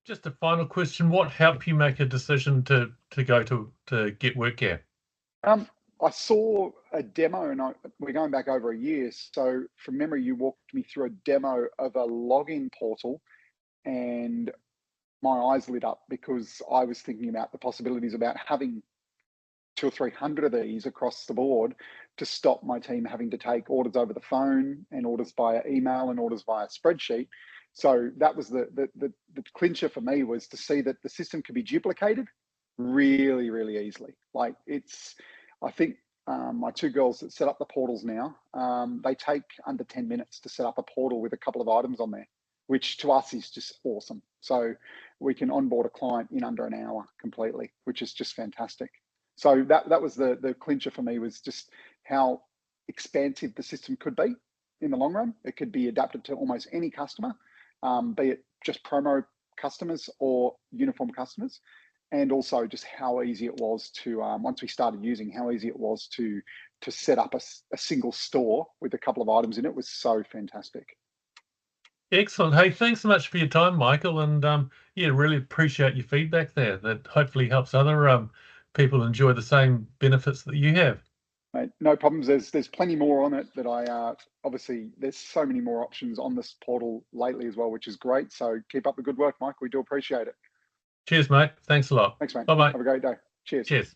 Just a final question. What helped you make a decision to go to Get WorkGear? I saw a demo, and we're going back over a year. So from memory, you walked me through a demo of a login portal, and my eyes lit up because I was thinking about the possibilities about having 200 or 300 of these across the board to stop my team having to take orders over the phone and orders via email and orders via spreadsheet. So that was the clincher for me, was to see that the system could be duplicated really, really easily. Like I think my two girls that set up the portals now, they take under 10 minutes to set up a portal with a couple of items on there, which to us is just awesome. So we can onboard a client in under an hour completely, which is just fantastic. So that was the clincher for me, was just how expansive the system could be in the long run. It could be adapted to almost any customer, be it just promo customers or uniform customers. And also just how easy it was to, once we started using, how easy it was to set up a single store with a couple of items in it was so fantastic. Excellent. Hey, thanks so much for your time, Michael. And yeah, really appreciate your feedback there. That hopefully helps other people enjoy the same benefits that you have. Mate, no problems. There's plenty more on it that obviously there's so many more options on this portal lately as well, which is great. So keep up the good work, Mike. We do appreciate it. Cheers, mate. Thanks a lot. Thanks, mate. Bye-bye. Have a great day. Cheers. Cheers.